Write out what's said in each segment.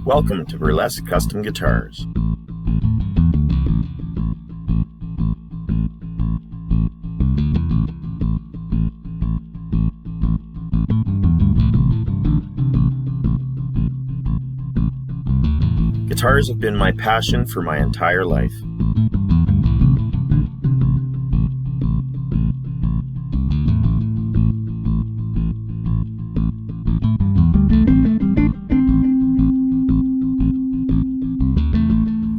Welcome to Burlesk Custom Guitars. Guitars have been my passion for my entire life.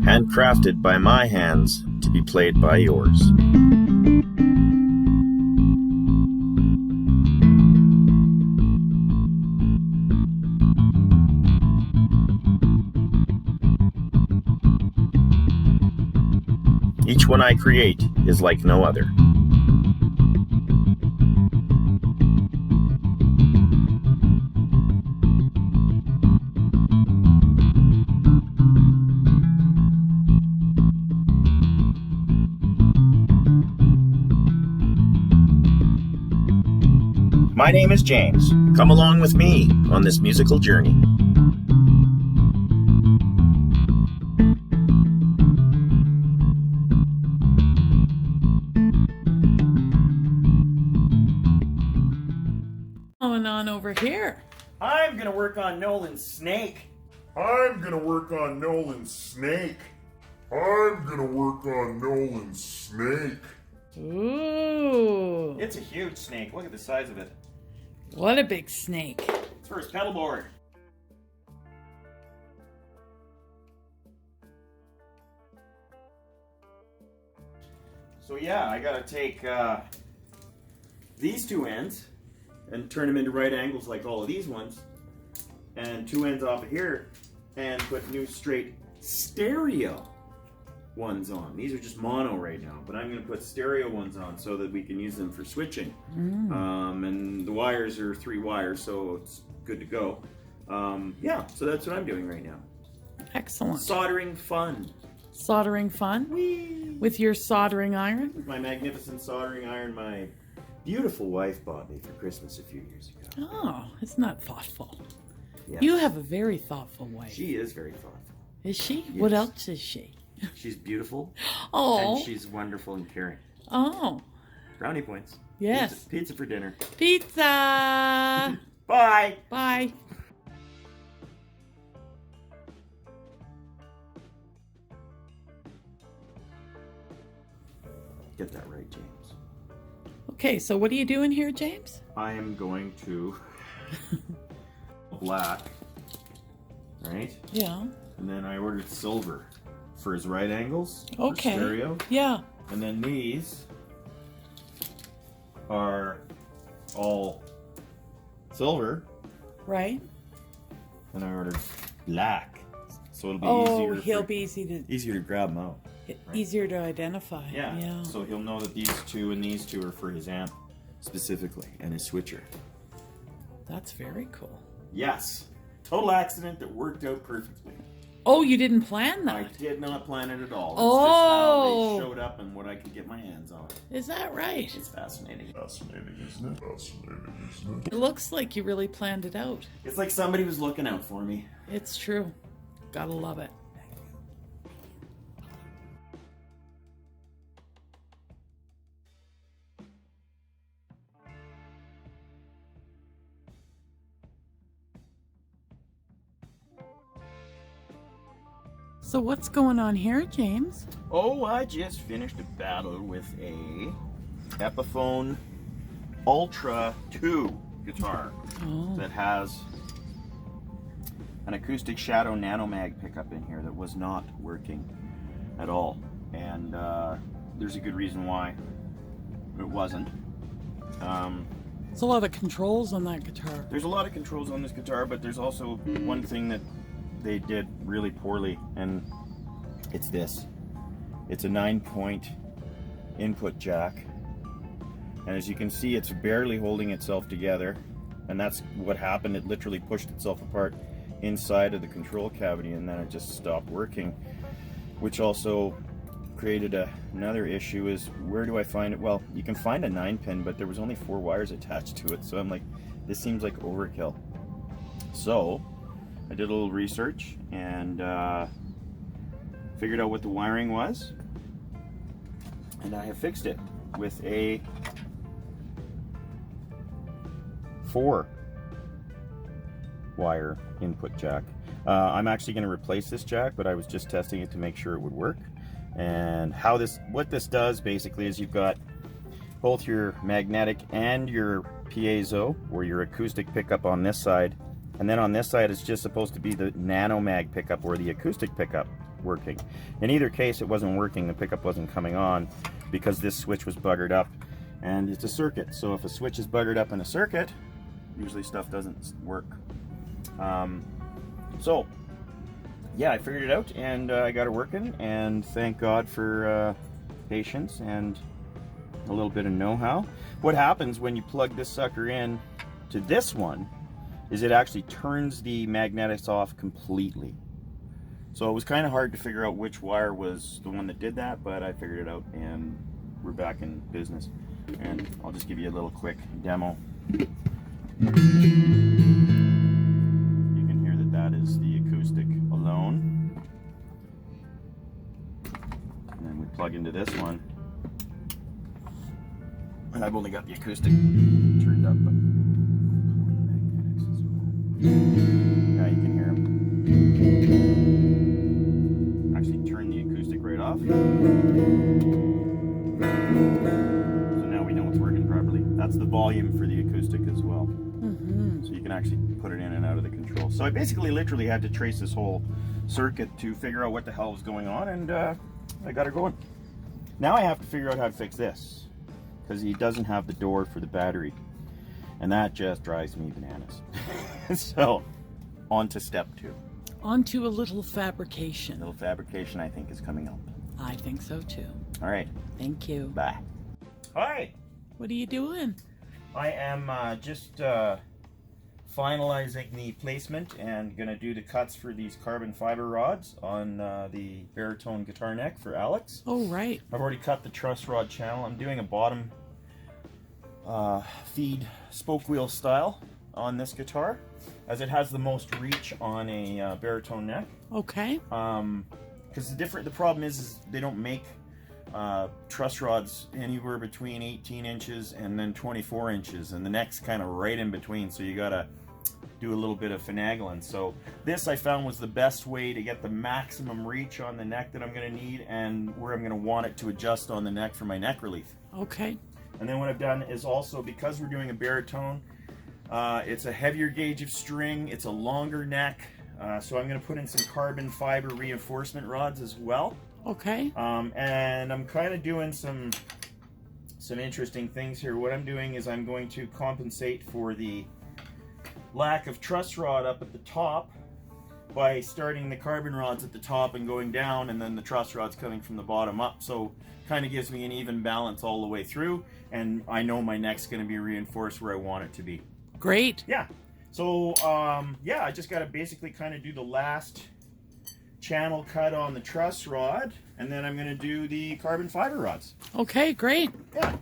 Handcrafted by my hands to be played by yours. Each one I create is like no other. My name is James. Come along with me on this musical journey. Going on over here. I'm gonna work on Nolan's snake. I'm gonna work on Nolan's snake. Ooh. It's a huge snake. Look at the size of it. What a big snake. It's for his pedal board. So yeah, I gotta take these two ends and turn them into right angles like all of these ones, and two ends off of here, and put new straight stereo ones on. These are just mono right now, but I'm going to put stereo ones on so that we can use them for switching. And the wires are 3 wires, so it's good to go. Yeah, so that's what I'm doing right now. Excellent. Soldering fun. Soldering fun? Whee! With your soldering iron? With my magnificent soldering iron my beautiful wife bought me for Christmas a few years ago. Oh, isn't that thoughtful? Yeah. You have a very thoughtful wife. She is very thoughtful. Is she? Yes. What else is she? She's beautiful. Oh. And she's wonderful and caring. Oh. Brownie points. Yes. Pizza for dinner. Pizza. Bye. Bye. Get that right, James. Okay, so what are you doing here, James? I am going to black, right? Yeah. And then I ordered silver for his right angles. Okay. For stereo. Yeah. And then these are all silver. Right. And I ordered black, so it'll be Oh, easier. he'll be easier to grab them out. easier to identify. Yeah. Yeah. So he'll know that these two and these two are for his amp specifically and his switcher. That's very cool. Yes. Total accident that worked out perfectly. Oh, you didn't plan that? I did not plan it at all. It's Oh. just how they showed up and what I could get my hands on. Is that right? It's fascinating. Fascinating, isn't it? It looks like you really planned it out. It's like somebody was looking out for me. It's true. Gotta love it. So what's going on here, James? Oh, I just finished a battle with a Epiphone Ultra 2 guitar that has an acoustic shadow nanomag pickup in here that was not working at all. And there's a good reason why it wasn't. There's a lot of controls on that guitar. There's a lot of controls on this guitar, but there's also one thing that they did really poorly, and it's this. It's a 9-point input jack, and as you can see, it's barely holding itself together, and that's what happened. It literally pushed itself apart inside of the control cavity, and then it just stopped working, which also created another issue. Is where do I find it? Well, you can find a 9-pin, but there was only 4 wires attached to it, so I'm like, this seems like overkill. So I did a little research and figured out what the wiring was, and I have fixed it with a 4-wire input jack. I'm actually going to replace this jack, but I was just testing it to make sure it would work. And what this does basically is you've got both your magnetic and your piezo, or your acoustic pickup on this side, and then on this side it's just supposed to be the nano mag pickup or the acoustic pickup working. In either case, it wasn't working, the pickup wasn't coming on because this switch was buggered up, and it's a circuit. So if a switch is buggered up in a circuit, usually stuff doesn't work. So yeah, I figured it out, and I got it working, and thank God for patience and a little bit of know-how. What happens when you plug this sucker in to this one is it actually turns the magnetics off completely. So it was kind of hard to figure out which wire was the one that did that, but I figured it out, and we're back in business. And I'll just give you a little quick demo. You can hear that that is the acoustic alone. And then we plug into this one. And I've only got the acoustic turned up, but yeah, you can hear them. Actually turn the acoustic right off. So now we know it's working properly. That's the volume for the acoustic as well. So you can actually put it in and out of the control. So I basically literally had to trace this whole circuit to figure out what the hell was going on, and I got her going. Now I have to figure out how to fix this, because he doesn't have the door for the battery, and that just drives me bananas. So on to step 2. On to a little fabrication. A little fabrication, I think, is coming up. I think so too. All right. Thank you. Bye. Hi. What are you doing? I am just finalizing the placement and gonna do the cuts for these carbon fiber rods on the baritone guitar neck for Alex. Oh, right. I've already cut the truss rod channel. I'm doing a bottom feed spoke wheel style on this guitar, as it has the most reach on a baritone neck. Okay. Because the problem is they don't make truss rods anywhere between 18 inches and then 24 inches, and the neck's kind of right in between, so you gotta do a little bit of finagling. So this I found was the best way to get the maximum reach on the neck that I'm gonna need, and where I'm gonna want it to adjust on the neck for my neck relief. Okay. And then what I've done is also, because we're doing a baritone, it's a heavier gauge of string, it's a longer neck, so I'm going to put in some carbon fiber reinforcement rods as well. Okay. And I'm kind of doing some interesting things here. What I'm doing is I'm going to compensate for the lack of truss rod up at the top by starting the carbon rods at the top and going down, and then the truss rods coming from the bottom up. So kind of gives me an even balance all the way through, and I know my neck's going to be reinforced where I want it to be. Great. Yeah. So yeah, I just got to basically kind of do the last channel cut on the truss rod, and then I'm going to do the carbon fiber rods. Okay, great. Yeah.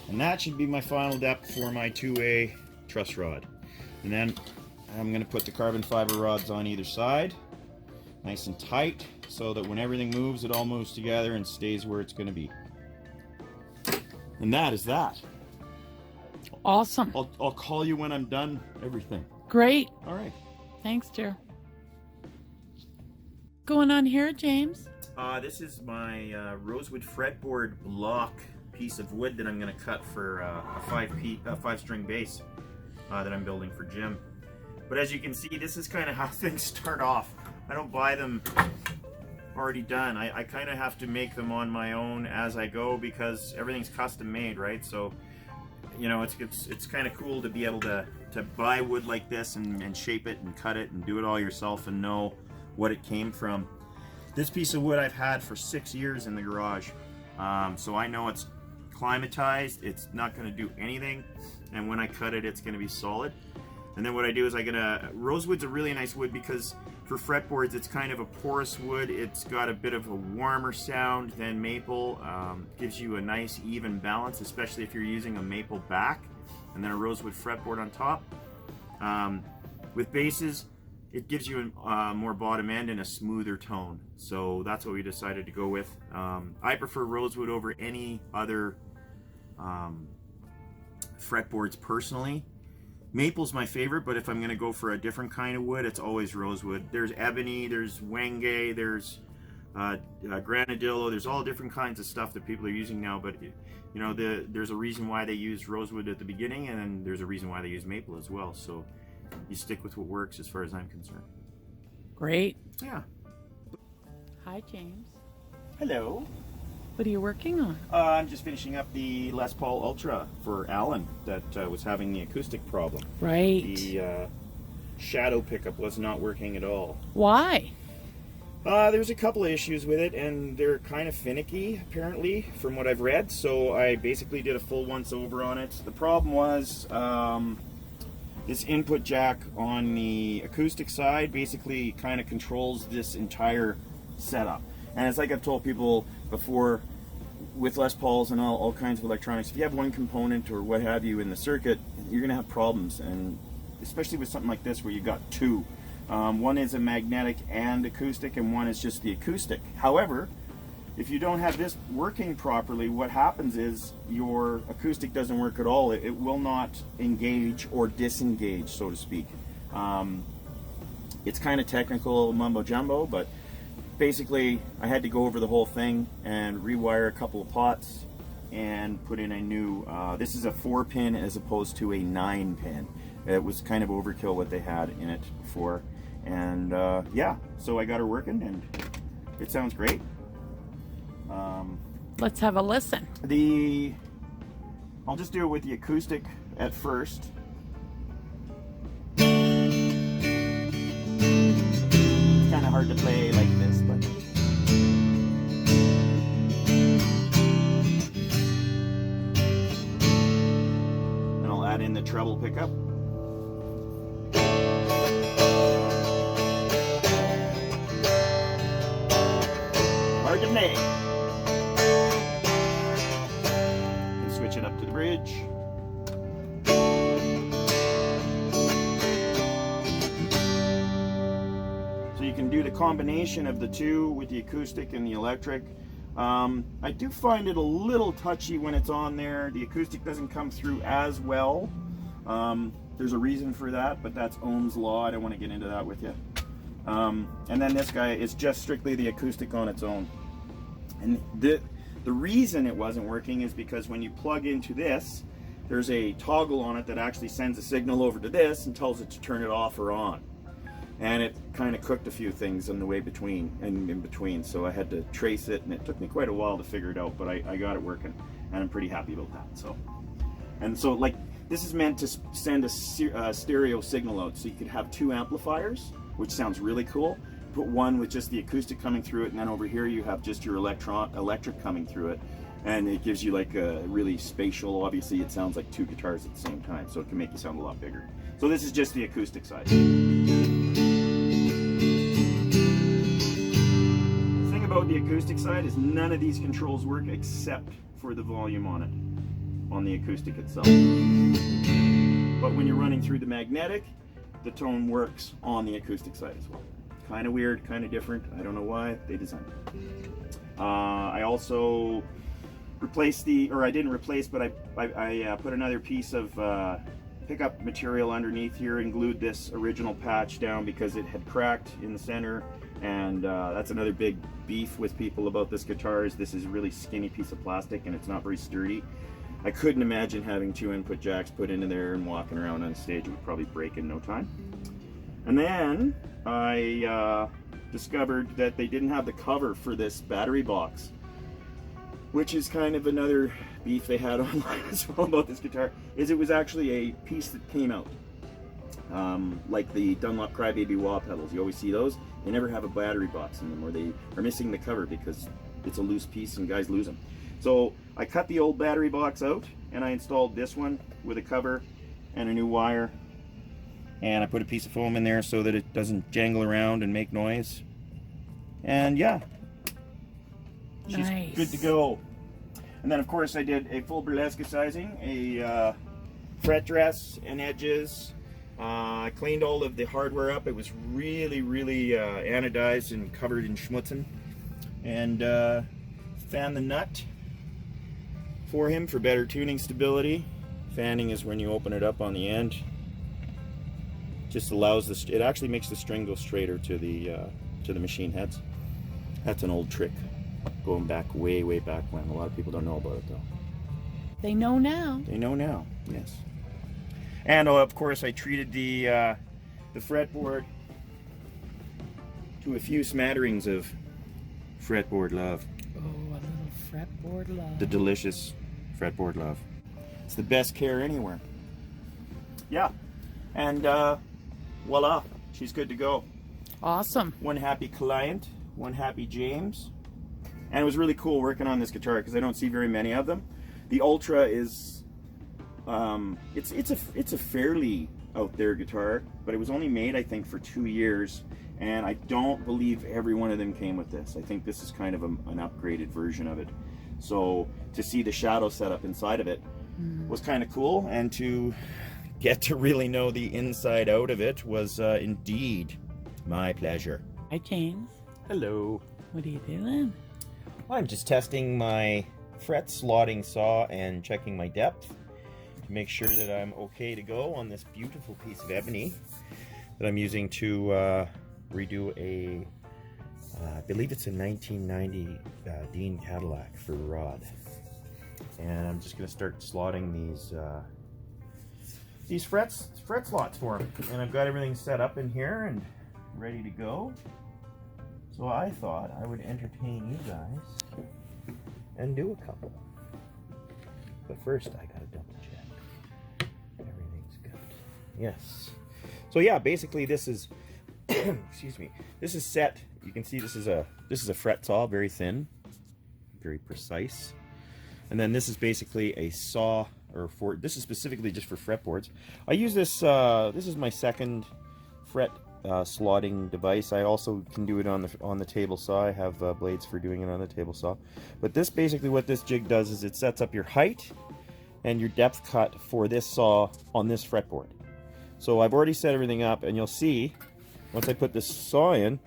And that should be my final depth for my 2A truss rod. And then I'm going to put the carbon fiber rods on either side, nice and tight, so that when everything moves, it all moves together and stays where it's going to be. And that is that. Awesome. I'll call you when I'm done everything. Great. All right. Thanks, dear. Going on here, James? This is my rosewood fretboard block piece of wood that I'm going to cut for a 5-string bass that I'm building for Jim. But as you can see, this is kind of how things start off. I don't buy them already done. I kind of have to make them on my own as I go because everything's custom made, right? So, you know, it's kind of cool to be able to buy wood like this and shape it and cut it and do it all yourself and know what it came from. This piece of wood I've had for 6 years in the garage, so I know it's climatized, it's not going to do anything, and when I cut it, it's going to be solid. And then what I do is rosewood's a really nice wood because for fretboards, it's kind of a porous wood. It's got a bit of a warmer sound than maple. Gives you a nice even balance, especially if you're using a maple back and then a rosewood fretboard on top. With bases, it gives you a more bottom end and a smoother tone. So that's what we decided to go with. I prefer rosewood over any other fretboards personally. Maple's my favorite, but if I'm going to go for a different kind of wood, it's always rosewood. There's ebony, there's wenge, there's granadillo, there's all different kinds of stuff that people are using now, but you know, there's a reason why they use rosewood at the beginning, and then there's a reason why they use maple as well. So you stick with what works as far as I'm concerned. Great. Yeah. Hi, James. Hello. What are you working on? I'm just finishing up the Les Paul Ultra for Alan that was having the acoustic problem. Right. The shadow pickup was not working at all. Why? There's a couple of issues with it, and they're kind of finicky, apparently, from what I've read. So I basically did a full once-over on it. The problem was this input jack on the acoustic side basically kind of controls this entire setup. And it's like I've told people before, with Les Pauls and all kinds of electronics, if you have one component or what have you in the circuit, you're going to have problems, and especially with something like this where you've got two. One is a magnetic and acoustic, and one is just the acoustic. However, if you don't have this working properly, what happens is your acoustic doesn't work at all. It will not engage or disengage, so to speak. It's kind of technical mumbo jumbo, but basically I had to go over the whole thing and rewire a couple of pots and put in a new, this is a 4-pin as opposed to a 9-pin. It was kind of overkill what they had in it before. And yeah, so I got her working and it sounds great. Let's have a listen. I'll just do it with the acoustic at first. Kind of hard to play like this, but and I'll add in the treble pickup. Hard to play. And switch it up to the bridge. You can do the combination of the two with the acoustic and the electric. I do find it a little touchy when it's on there. The acoustic doesn't come through as well. There's a reason for that, but that's Ohm's law. I don't want to get into that with you. And then this guy is just strictly the acoustic on its own. And the reason it wasn't working is because when you plug into this, there's a toggle on it that actually sends a signal over to this and tells it to turn it off or on. And it kind of cooked a few things on the way between and in between, so I had to trace it, and it took me quite a while to figure it out, but I got it working, and I'm pretty happy about that. So like this is meant to send a stereo signal out, so you could have two amplifiers, which sounds really cool. Put one with just the acoustic coming through it, and then over here you have just your electric coming through it, and it gives you like a really spatial. Obviously, it sounds like two guitars at the same time, so it can make you sound a lot bigger. So this is just the acoustic side. About the acoustic side is none of these controls work except for the volume on it, on the acoustic itself. But when you're running through the magnetic, the tone works on the acoustic side as well. Kind of weird, kind of different. I don't know why they designed it. I also replaced I didn't replace, but I put another piece of pickup material underneath here and glued this original patch down because it had cracked in the center. And that's another big beef with people about this guitar is this is a really skinny piece of plastic and it's not very sturdy. I couldn't imagine having two input jacks put into there and walking around on stage. It would probably break in no time. And then I discovered that they didn't have the cover for this battery box, which is kind of another beef they had online as well about this guitar, is it was actually a piece that came out. Like the Dunlop Crybaby wah pedals, you always see those. They never have a battery box in them, or they are missing the cover because it's a loose piece and guys lose them. So I cut the old battery box out and I installed this one with a cover and a new wire. And I put a piece of foam in there so that it doesn't jangle around and make noise. And yeah, she's Nice. good to go. And then of course I did a full burlesque sizing, a fret dress and edges. I cleaned all of the hardware up. It was really anodized and covered in schmutzing. And fan the nut for him for better tuning stability. Fanning is when you open it up on the end. Just allows this. It actually makes the string go straighter to the machine heads. That's an old trick, going back way back when. A lot of people don't know about it though. They know now. They know now. Yes. And of course, I treated the fretboard to a few smatterings of fretboard love. Oh, a little fretboard love. The delicious fretboard love. It's the best care anywhere. Yeah. And voila, she's good to go. Awesome. One happy client, one happy James. And it was really cool working on this guitar because I don't see very many of them. The Ultra is, it's a fairly out there guitar, but it was only made I think for 2 years, and I don't believe every one of them came with this. I think this is kind of an upgraded version of it. So to see the shadow setup inside of it was kind of cool, and to get to really know the inside out of it was indeed my pleasure. Hi, James. Hello. What are you doing? I'm just testing my fret slotting saw and checking my depth to make sure that I'm okay to go on this beautiful piece of ebony that I'm using to redo a, I believe it's a 1990 Dean Cadillac for Rod. And I'm just going to start slotting these fret slots for him. And I've got everything set up in here and ready to go. So I thought I would entertain you guys and do a couple. But first I gotta double check everything's good. Yes. So yeah, basically this is excuse me, this is set. You can see this is a fret saw, very thin, very precise. And then this is basically a saw, or for this is specifically just for fretboards. I use this this is my second fret slotting device. I also can do it on the table saw. I have blades for doing it on the table saw. But this basically, what this jig does is it sets up your height and your depth cut for this saw on this fretboard. So I've already set everything up, and you'll see once I put this saw in,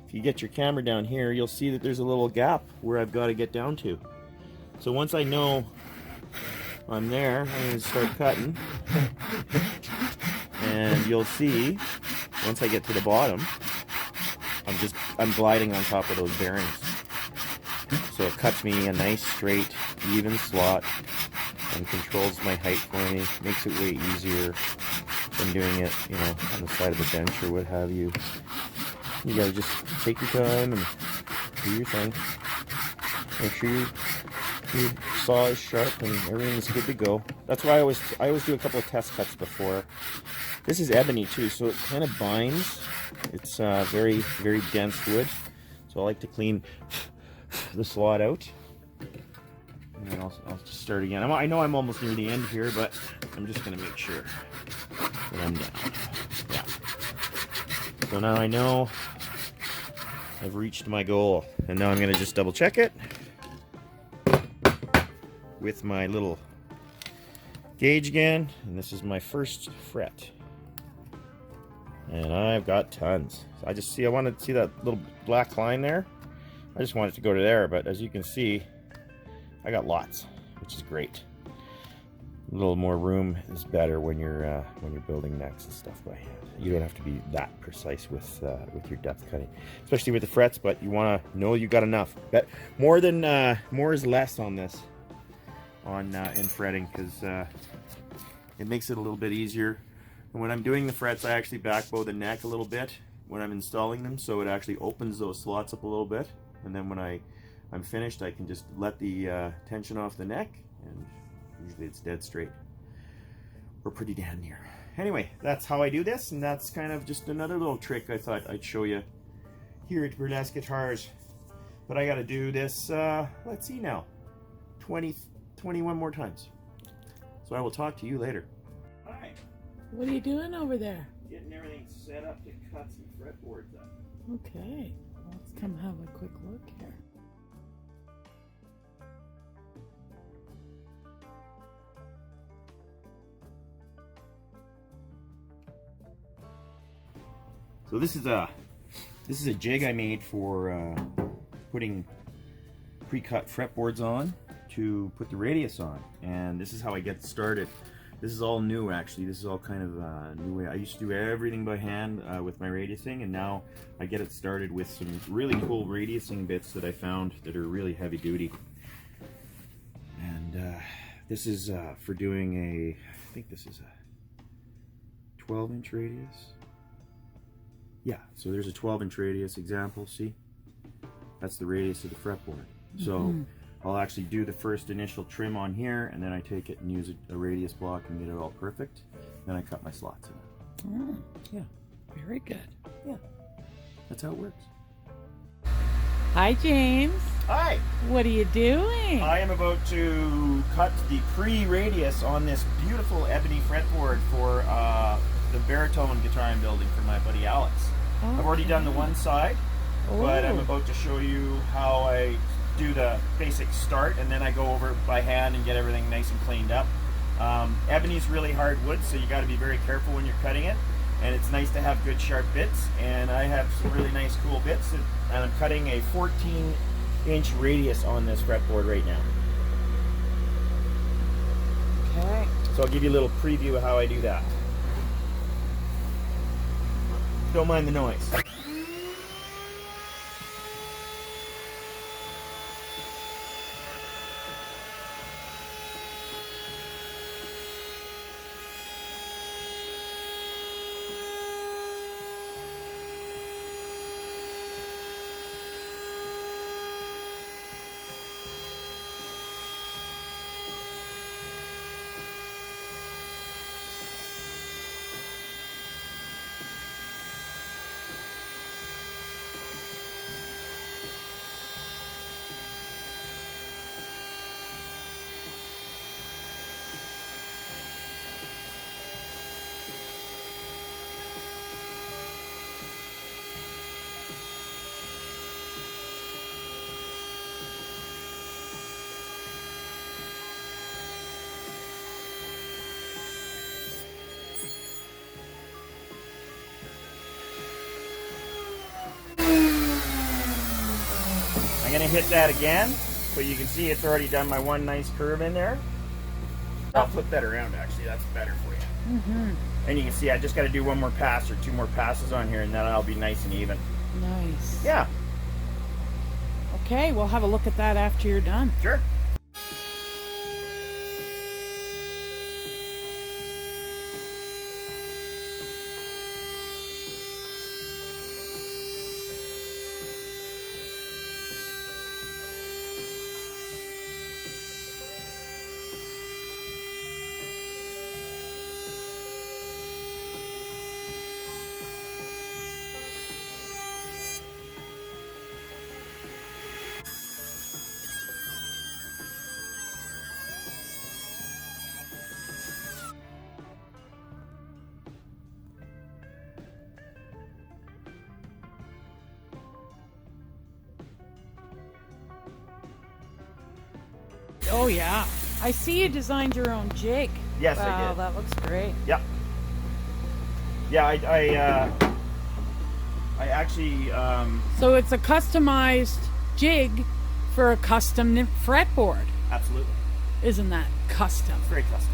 if you get your camera down here, you'll see that there's a little gap where I've got to get down to. So once I know I'm there, I'm going to start cutting, and you'll see once I get to the bottom, I'm gliding on top of those bearings. So it cuts me a nice, straight, even slot and controls my height for me. Makes it way easier than doing it, you know, on the side of the bench or what have you. You gotta just take your time and do your thing. Make sure your saw is sharp and everything's good to go. That's why I always do a couple of test cuts before. This is ebony too, so it kind of binds. It's very dense wood, so I like to clean the slot out. And then I'll just start again. I know I'm almost near the end here, but I'm just going to make sure that I'm down. Yeah. So now I know I've reached my goal, and now I'm going to just double check it with my little gauge again, and this is my first fret. And I've got tons. I wanted to see that little black line there. I just want it to go to there, but as you can see, I got lots, which is great. A little more room is better when you're building necks and stuff by hand. You don't have to be that precise with your depth cutting, especially with the frets. But you want to know you got enough. But more is less on this, in fretting, because it makes it a little bit easier. And when I'm doing the frets, I actually back bow the neck a little bit when I'm installing them, so it actually opens those slots up a little bit, and then when I'm finished, I can just let the tension off the neck, and usually it's dead straight. We're pretty damn near. Anyway, that's how I do this, and that's kind of just another little trick I thought I'd show you here at Burlesk Guitars. But I gotta do this, let's see now, 21 more times. So I will talk to you later. Hi. What are you doing over there? Getting everything set up to cut some fretboards up. Okay, let's come have a quick look here. So this is a jig I made for putting pre-cut fretboards on to put the radius on, and this is how I get started. This is all new, actually. This is all kind of a new way. I used to do everything by hand with my radiusing, and now I get it started with some really cool radiusing bits that I found that are really heavy duty. And this is for doing I think this is a 12-inch radius. Yeah, so there's a 12-inch radius example, see? That's the radius of the fretboard. So I'll actually do the first initial trim on here, and then I take it and use a radius block and get it all perfect. Then I cut my slots in it. Yeah, very good. Yeah, that's how it works. Hi, James. Hi! What are you doing? I am about to cut the pre-radius on this beautiful ebony fretboard for the baritone guitar I'm building for my buddy Alex. Okay. I've already done the one side, but I'm about to show you how I do the basic start, and then I go over it by hand and get everything nice and cleaned up. Ebony's really hard wood, so you got to be very careful when you're cutting it, and it's nice to have good sharp bits, and I have some really nice cool bits, and I'm cutting a 14-inch radius on this fretboard right now. Okay. So I'll give you a little preview of how I do that. Don't mind the noise. I'm gonna hit that again, but you can see it's already done my one nice curve in there. I'll flip that around, actually, that's better for you. And you can see I just gotta do one more pass or two more passes on here, and then I'll be nice and even. Nice. Yeah. Okay, we'll have a look at that after you're done. Sure. Oh yeah, I see you designed your own jig. Yes, I wow, did. That looks great. Yep. Yeah, I actually. So it's a customized jig for a custom fretboard. Absolutely. Isn't that custom? It's very custom.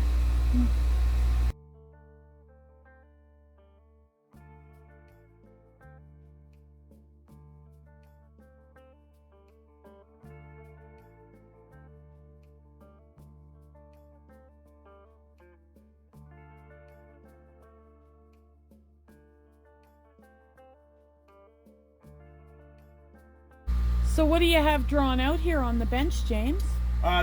So what do you have drawn out here on the bench, James?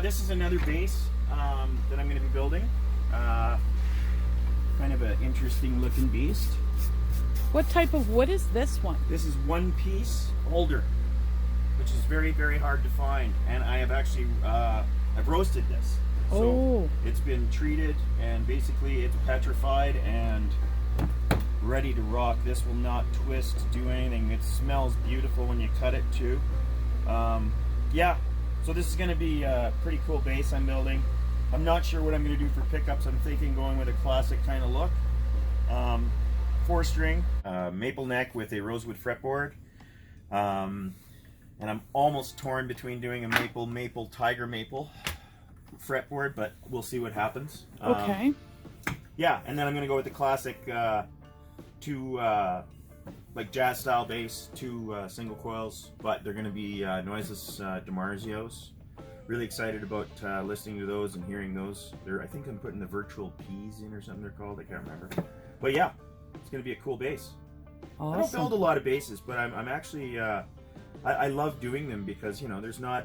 This is another base that I'm going to be building. Kind of an interesting looking beast. What type of wood is this one? This is one piece alder, which is very, very hard to find. And I have actually, I've roasted this. So it's been treated and basically it's petrified and ready to rock. This will not twist, do anything. It smells beautiful when you cut it too. Yeah, so this is going to be a pretty cool base I'm building. I'm not sure what I'm going to do for pickups. I'm thinking going with a classic kind of look. 4-string maple neck with a rosewood fretboard. And I'm almost torn between doing a maple tiger maple fretboard, but we'll see what happens. Okay. Yeah, and then I'm going to go with the classic two like jazz style bass, two single coils, but they're going to be noiseless DiMarzios. Really excited about listening to those and hearing those. I think I'm putting the virtual P's in or something they're called. I can't remember. But yeah, it's going to be a cool bass. Awesome. I don't build a lot of basses, but I'm actually I love doing them because, you know, there's not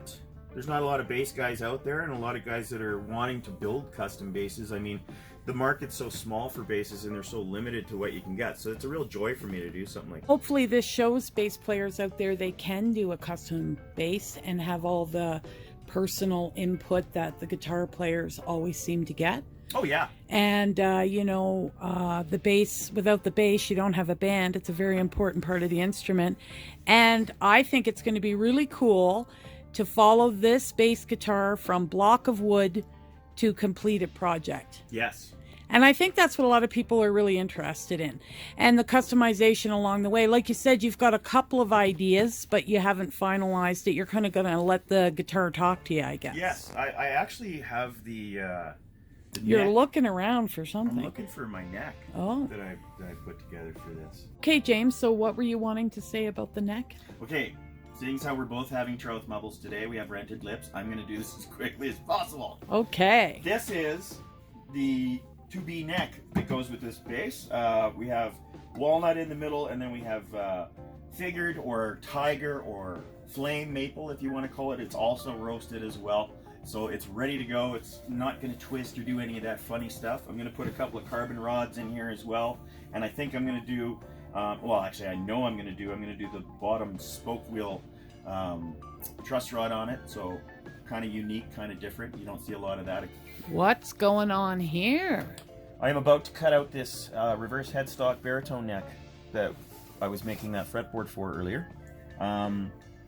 a lot of bass guys out there and a lot of guys that are wanting to build custom basses. I mean, the market's so small for basses and they're so limited to what you can get. So it's a real joy for me to do something like that. Hopefully this shows bass players out there they can do a custom bass and have all the personal input that the guitar players always seem to get. Oh yeah. And you know, the bass, without the bass you don't have a band. It's a very important part of the instrument, and I think it's going to be really cool to follow this bass guitar from block of wood to completed project. Yes. And I think that's what a lot of people are really interested in. And the customization along the way. Like you said, you've got a couple of ideas, but you haven't finalized it. You're kind of going to let the guitar talk to you, I guess. Yes, I actually have the You're neck. looking around for something. I'm looking for my neck that I put together for this. Okay, James, so what were you wanting to say about the neck? Okay, seeing as how we're both having trout mubbles today, we have rented lips. I'm going to do this as quickly as possible. Okay. This is the 2B neck that goes with this bass. We have walnut in the middle, and then we have figured or tiger or flame maple, if you want to call it. It's also roasted as well. So it's ready to go. It's not going to twist or do any of that funny stuff. I'm going to put a couple of carbon rods in here as well. And I think I'm going to do, well, actually I know I'm going to do the bottom spoke wheel truss rod on it. So kind of unique, kind of different. You don't see a lot of that. What's going on here? I am about to cut out this reverse headstock baritone neck that I was making that fretboard for earlier.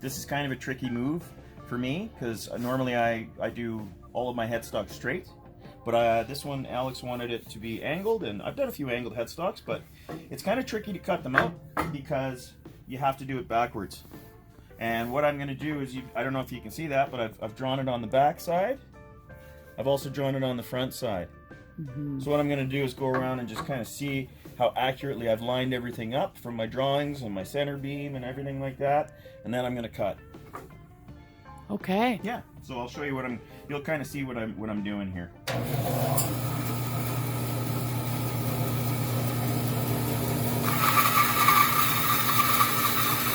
This is kind of a tricky move for me because normally I do all of my headstocks straight, but this one Alex wanted it to be angled, and I've done a few angled headstocks, but it's kind of tricky to cut them out because you have to do it backwards. And what I'm going to do is, I don't know if you can see that, but I've drawn it on the back side. I've also drawn it on the front side. So what I'm going to do is go around and just kind of see how accurately I've lined everything up from my drawings and my center beam and everything like that, and then I'm going to cut. Okay. Yeah, so I'll show you you'll kind of see what I'm doing here.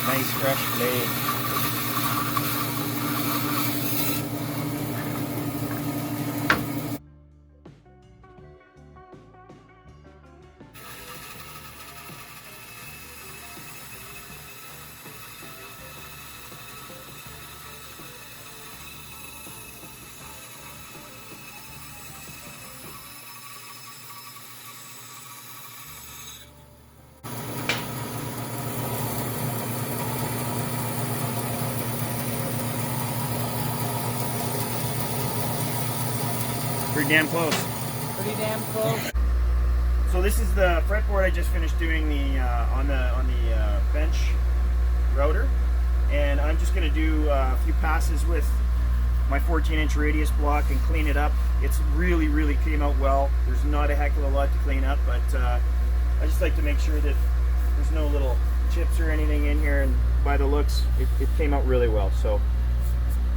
Nice fresh blade. Pretty damn close. Pretty damn close. So this is the fretboard I just finished doing on the bench router, and I'm just going to do a few passes with my 14-inch radius block and clean it up. It's really came out well. There's not a heck of a lot to clean up, but I just like to make sure that there's no little chips or anything in here, and by the looks it came out really well. So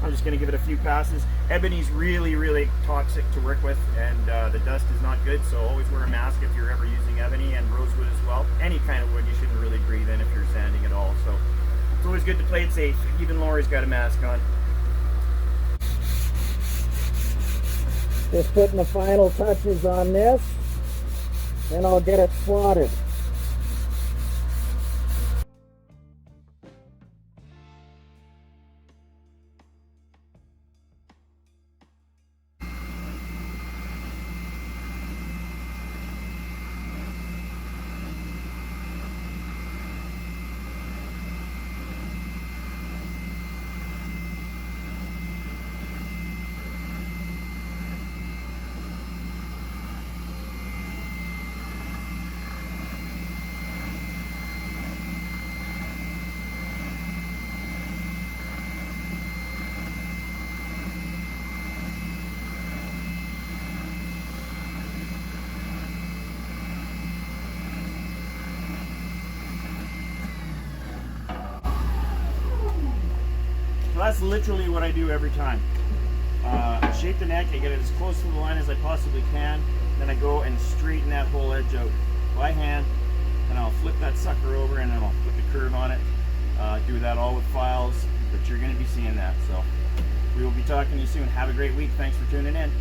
I'm just going to give it a few passes. Ebony's really toxic to work with, and the dust is not good, so always wear a mask if you're ever using ebony, and rosewood as well. Any kind of wood you shouldn't really breathe in if you're sanding at all. So It's always good to play it safe. Even Lori's got a mask on. Just putting the final touches on this, then I'll get it slotted. So that's literally what I do every time. Shape the neck, I get it as close to the line as I possibly can, then I go and straighten that whole edge out by hand, and I'll flip that sucker over and then I'll put the curve on it. Do that all with files, but you're going to be seeing that. So we will be talking to you soon. Have a great week. Thanks for tuning in.